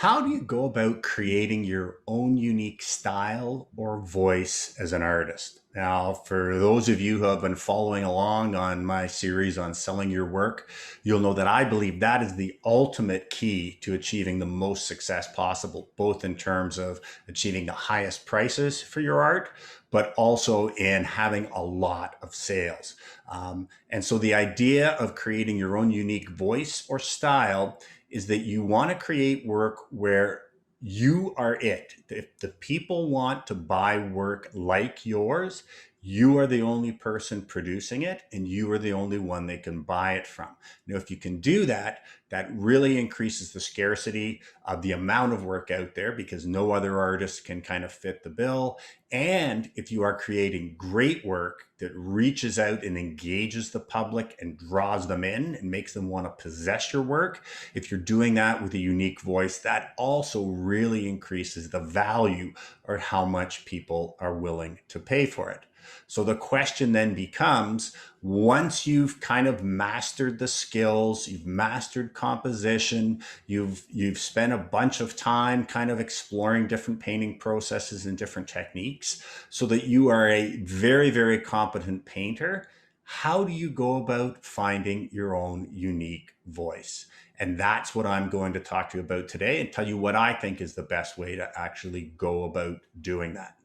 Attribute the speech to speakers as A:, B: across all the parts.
A: How do you go about creating your own unique style or voice as an artist? Now, for those of you who have been following along on my series on selling your work, you'll know that I believe that is the ultimate key to achieving the most success possible, both in terms of achieving the highest prices for your art, but also in having a lot of sales. And so the idea of creating your own unique voice or style is that you want to create work where you are it. If the people want to buy work like yours, you are the only person producing it and you are the only one they can buy it from. Now, if you can do that, that really increases the scarcity of the amount of work out there because no other artist can kind of fit the bill. And if you are creating great work that reaches out and engages the public and draws them in and makes them want to possess your work, if you're doing that with a unique voice, that also really increases the value or how much people are willing to pay for it. So the question then becomes, once you've kind of mastered the skills, you've mastered composition, you've spent a bunch of time kind of exploring different painting processes and different techniques so that you are a very, very competent painter, how do you go about finding your own unique voice? And that's what I'm going to talk to you about today and tell you what I think is the best way to actually go about doing that.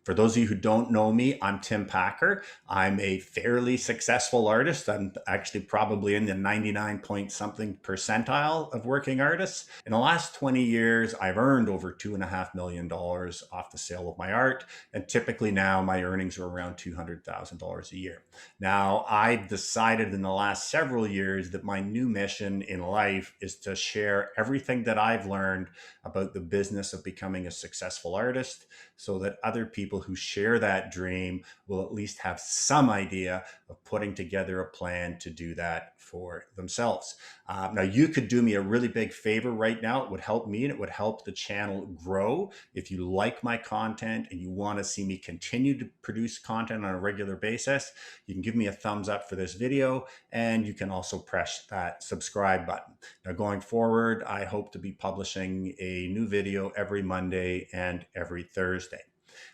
A: For those of you who don't know me, I'm Tim Packer. I'm a fairly successful artist. I'm actually probably in the 99 point something percentile of working artists. In the last 20 years, I've earned over $2.5 million off the sale of my art. And typically now my earnings are around $200,000 a year. Now, I've decided in the last several years that my new mission in life is to share everything that I've learned about the business of becoming a successful artist so that other people who share that dream will at least have some idea of putting together a plan to do that for themselves. Now, you could do me a really big favor right now. It would help me and it would help the channel grow. If you like my content and you want to see me continue to produce content on a regular basis, you can give me a thumbs up for this video and you can also press that subscribe button. Now, going forward, I hope to be publishing a new video every Monday and every Thursday.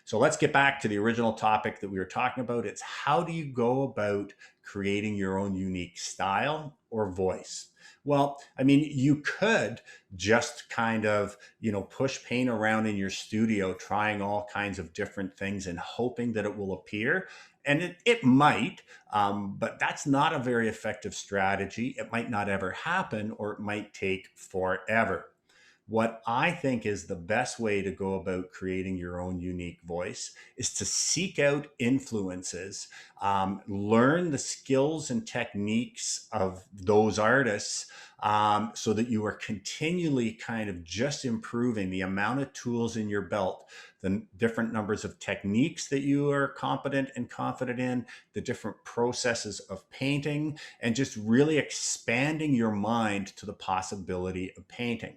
A: So let's get back to the original topic that we were talking about. It's how do you go about creating your own unique style or voice? Well, I mean, you could just kind of, push paint around in your studio, trying all kinds of different things and hoping that it will appear. And it might, but that's not a very effective strategy. It might not ever happen, or it might take forever. What I think is the best way to go about creating your own unique voice is to seek out influences, learn the skills and techniques of those artists, so that you are continually kind of just improving the amount of tools in your belt, the different numbers of techniques that you are competent and confident in, the different processes of painting, and just really expanding your mind to the possibility of painting.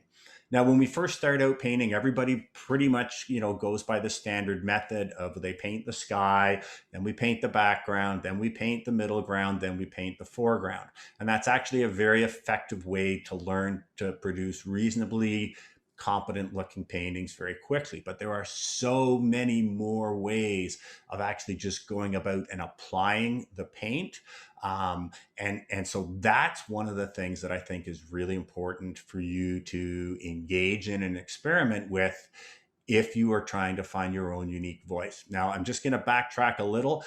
A: Now, when we first start out painting, everybody pretty much, goes by the standard method of they paint the sky, then we paint the background, then we paint the middle ground, then we paint the foreground. And that's actually a very effective way to learn to produce reasonably competent looking paintings very quickly. But there are so many more ways of actually just going about and applying the paint. And so that's one of the things that I think is really important for you to engage in and experiment with if you are trying to find your own unique voice. Now, I'm just going to backtrack a little.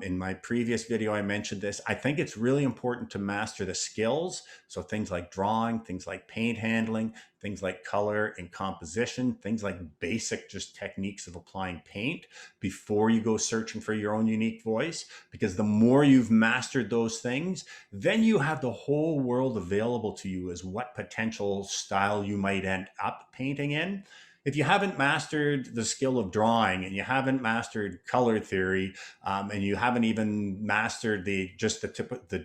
A: In my previous video, I mentioned this. I think it's really important to master the skills. So things like drawing, things like paint handling, things like color and composition, things like basic just techniques of applying paint before you go searching for your own unique voice. Because the more you've mastered those things, then you have the whole world available to you as what potential style you might end up painting in. If you haven't mastered the skill of drawing and you haven't mastered color theory, and you haven't even mastered the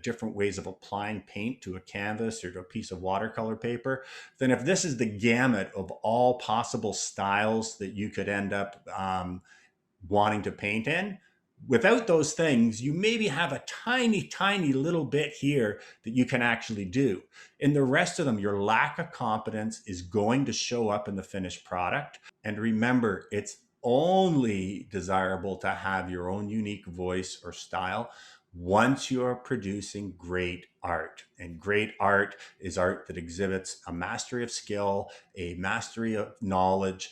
A: different ways of applying paint to a canvas or to a piece of watercolor paper, then if this is the gamut of all possible styles that you could end up wanting to paint in, Without those things, you maybe have a tiny, tiny little bit here that you can actually do. In the rest of them, your lack of competence is going to show up in the finished product. And remember, it's only desirable to have your own unique voice or style once you're producing great art. And great art is art that exhibits a mastery of skill, a mastery of knowledge,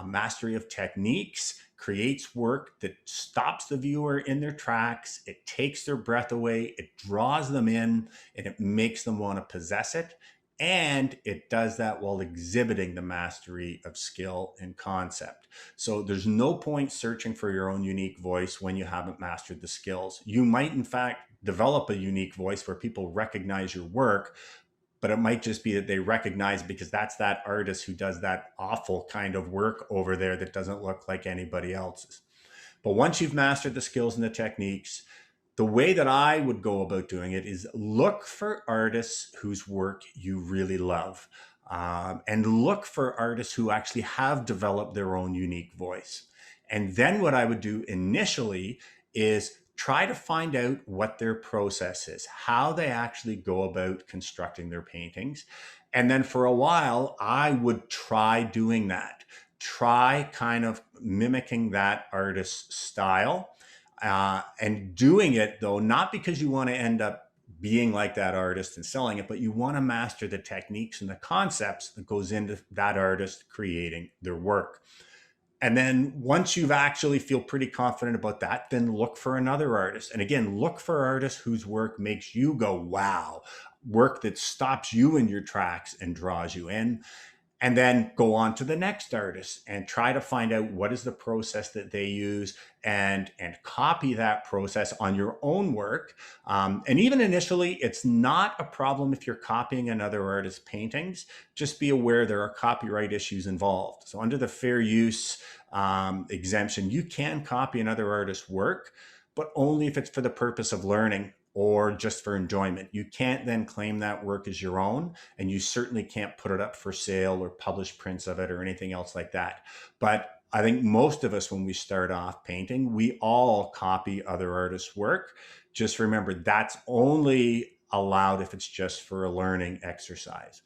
A: mastery of techniques, creates work that stops the viewer in their tracks. It takes their breath away, it draws them in, and it makes them want to possess it. And it does that while exhibiting the mastery of skill and concept. So there's no point searching for your own unique voice when you haven't mastered the skills. You might, in fact, develop a unique voice where people recognize your work, but it might just be that they recognize because that's that artist who does that awful kind of work over there that doesn't look like anybody else's. But once you've mastered the skills and the techniques, the way that I would go about doing it is look for artists whose work you really love. And look for artists who actually have developed their own unique voice. And then what I would do initially is try to find out what their process is, how they actually go about constructing their paintings. And then for a while, I would try doing that. Try kind of mimicking that artist's style, and doing it though, not because you want to end up being like that artist and selling it, but you want to master the techniques and the concepts that goes into that artist creating their work. And then once you've actually feel pretty confident about that, then look for another artist. And again, look for artists whose work makes you go, wow, work that stops you in your tracks and draws you in. And then go on to the next artist and try to find out what is the process that they use, and copy that process on your own work. And even initially, it's not a problem if you're copying another artist's paintings. Just be aware there are copyright issues involved. So under the fair use exemption, you can copy another artist's work, but only if it's for the purpose of learning or just for enjoyment. You can't then claim that work as your own, and you certainly can't put it up for sale or publish prints of it or anything else like that. But I think most of us, when we start off painting, we all copy other artists' work. Just remember, that's only allowed if it's just for a learning exercise.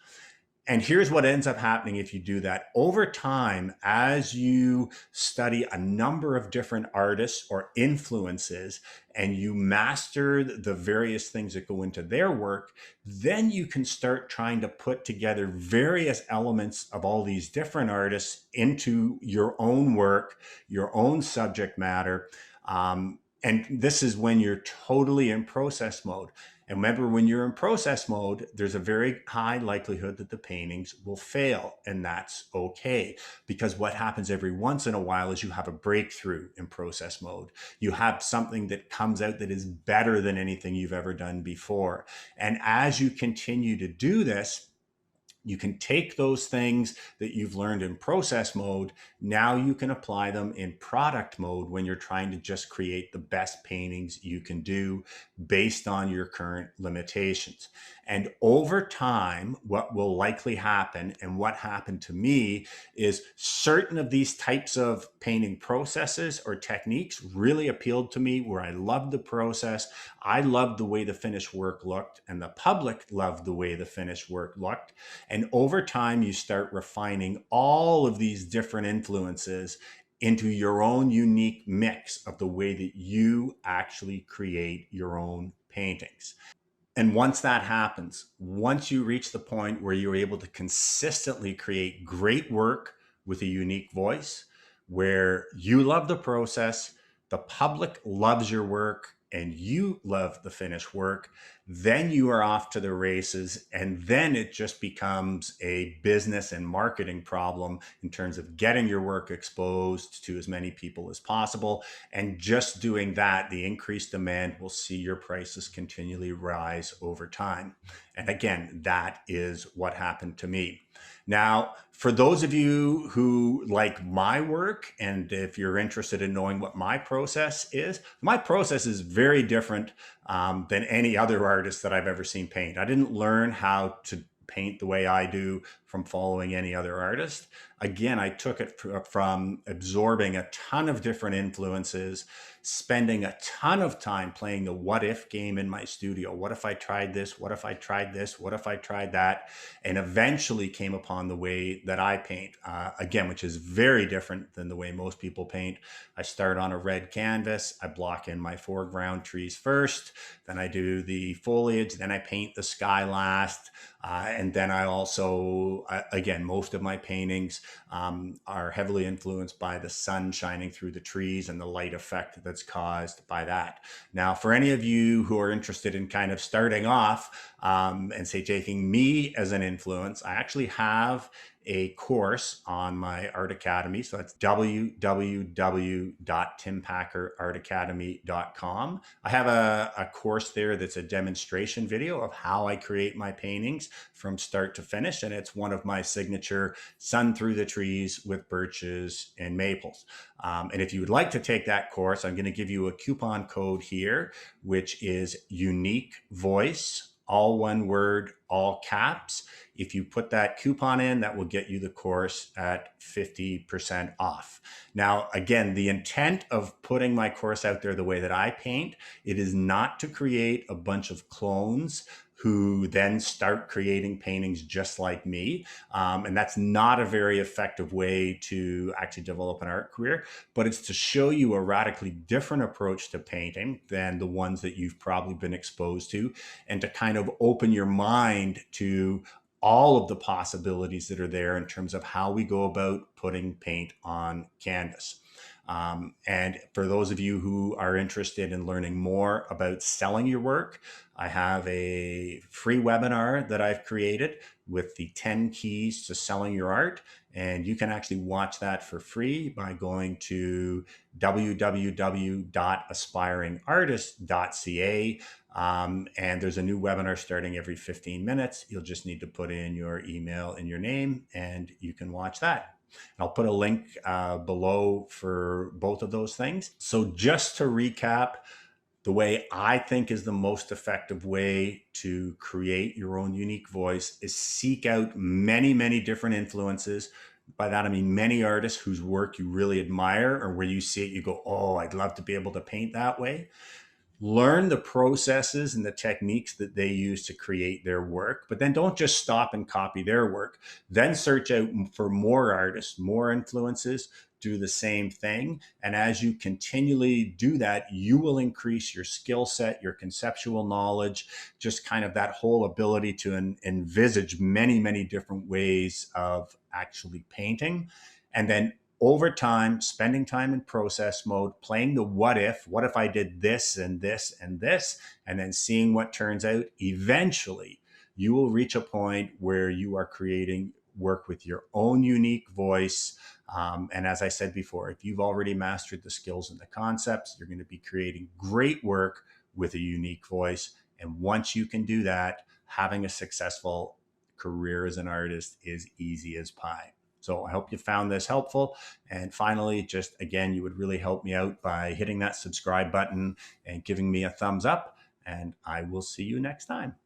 A: And here's what ends up happening if you do that. Over time, as you study a number of different artists or influences and you master the various things that go into their work, then you can start trying to put together various elements of all these different artists into your own work, your own subject matter. And this is when you're totally in process mode. And remember, when you're in process mode, there's a very high likelihood that the paintings will fail. And that's okay. Because what happens every once in a while is you have a breakthrough in process mode. You have something that comes out that is better than anything you've ever done before. And as you continue to do this, you can take those things that you've learned in process mode. Now you can apply them in product mode when you're trying to just create the best paintings you can do based on your current limitations. And over time, what will likely happen, and what happened to me, is certain of these types of painting processes or techniques really appealed to me, where I loved the process. I loved the way the finished work looked, and the public loved the way the finished work looked. And over time, you start refining all of these different influences into your own unique mix of the way that you actually create your own paintings. And once that happens, once you reach the point where you're able to consistently create great work with a unique voice, where you love the process, the public loves your work, and you love the finished work, then you are off to the races. And then it just becomes a business and marketing problem in terms of getting your work exposed to as many people as possible. And just doing that, the increased demand will see your prices continually rise over time. And again, that is what happened to me. Now, for those of you who like my work, and if you're interested in knowing what my process is very different than any other artist that I've ever seen paint. I didn't learn how to paint the way I do from following any other artist. Again, I took it from absorbing a ton of different influences, spending a ton of time playing the what if game in my studio. What if I tried this? What if I tried this? What if I tried that? And eventually came upon the way that I paint, again, which is very different than the way most people paint. I start on a red canvas, I block in my foreground trees first, then I do the foliage, then I paint the sky last. And then I also, again, most of my paintings are heavily influenced by the sun shining through the trees and the light effect that's caused by that. Now, for any of you who are interested in kind of starting off and say taking me as an influence, I actually have a course on my Art Academy. So that's www.timpackerartacademy.com. I have a course there that's a demonstration video of how I create my paintings from start to finish. And it's one of my signature sun through the trees with birches and maples. And if you would like to take that course, I'm going to give you a coupon code here, which is unique voice, all one word, all caps. If you put that coupon in, that will get you the course at 50% off. Now, again, the intent of putting my course out there the way that I paint, it is not to create a bunch of clones who then start creating paintings just like me. And that's not a very effective way to actually develop an art career, but it's to show you a radically different approach to painting than the ones that you've probably been exposed to, and to kind of open your mind to all of the possibilities that are there in terms of how we go about putting paint on canvas. And for those of you who are interested in learning more about selling your work, I have a free webinar that I've created with the 10 keys to selling your art. And you can actually watch that for free by going to www.aspiringartist.ca. And there's a new webinar starting every 15 minutes. You'll just need to put in your email and your name, and you can watch that. I'll put a link below for both of those things. So just to recap, the way I think is the most effective way to create your own unique voice is seek out many, many different influences. By that, I mean many artists whose work you really admire, or where you see it, you go, oh, I'd love to be able to paint that way. Learn the processes and the techniques that they use to create their work, but then don't just stop and copy their work. Then search out for more artists, more influences, do the same thing. And as you continually do that, you will increase your skill set, your conceptual knowledge, just kind of that whole ability to envisage many, many different ways of actually painting. And then over time, spending time in process mode, playing the what if I did this and this and this, and then seeing what turns out, eventually you will reach a point where you are creating work with your own unique voice. And as I said before, if you've already mastered the skills and the concepts, you're going to be creating great work with a unique voice. And once you can do that, having a successful career as an artist is easy as pie. So I hope you found this helpful. And finally, just again, you would really help me out by hitting that subscribe button and giving me a thumbs up. And I will see you next time.